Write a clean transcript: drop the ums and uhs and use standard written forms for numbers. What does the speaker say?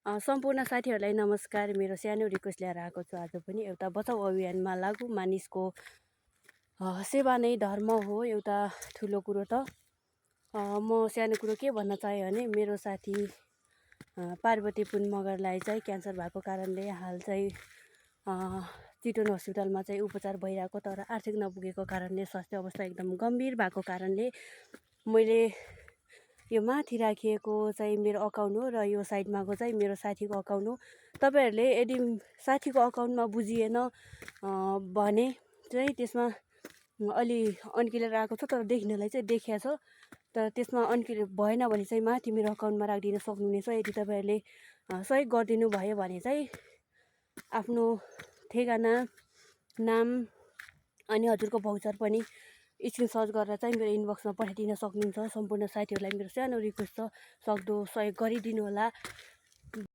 सम्पूर्ण साथीहरूलाई नमस्कार। मेरो सानो रिक्वेस्ट ल्याएर आएको छु। आज पनि एउटा बचाउ अभियानमा लागु मानिसको सेवा नै धर्म हो। एउटा ठुलो कुरो त म सानो कुरो के भन्न चाहेँ भने मेरो साथी पार्वती पुन मगरलाई चाहिँ क्यान्सर भएको कारणले हाल चाहिँ चितवन हस्पिटलमा चाहिँ उपचार भइरहेको, तर आर्थिक नपुगेको कारणले स्वास्थ्य अवस्था एकदम गम्भीर भएको कारणले मैले यो माथि राखिएको चाहिँ मेरो अकाउन्ट हो र यो साइडमाको चाहिँ मेरो साथीको अकाउन्ट हो। तपाईँहरूले यदि साथीको अकाउन्टमा बुझिएन भने चाहिँ त्यसमा अलि अन्किलेर आएको छ, तर देखिनलाई चाहिँ देखिया छ। तर त्यसमा अन्किल भएन भने चाहिँ माथि मेरो अकाउन्टमा राखिदिन सक्नुहुनेछ। यदि तपाईँहरूले सहयोग गरिदिनु भयो भने चाहिँ आफ्नो ठेगाना, नाम अनि हजुरको भाउचर पनि स्क्रिनसट गरेर चाहिँ मेरो इनबक्समा पठाइदिन सक्नुहुन्छ। सम्पूर्ण साथीहरूलाई मेरो सानो रिक्वेस्ट छ, सक्दो सहयोग गरिदिनु होला।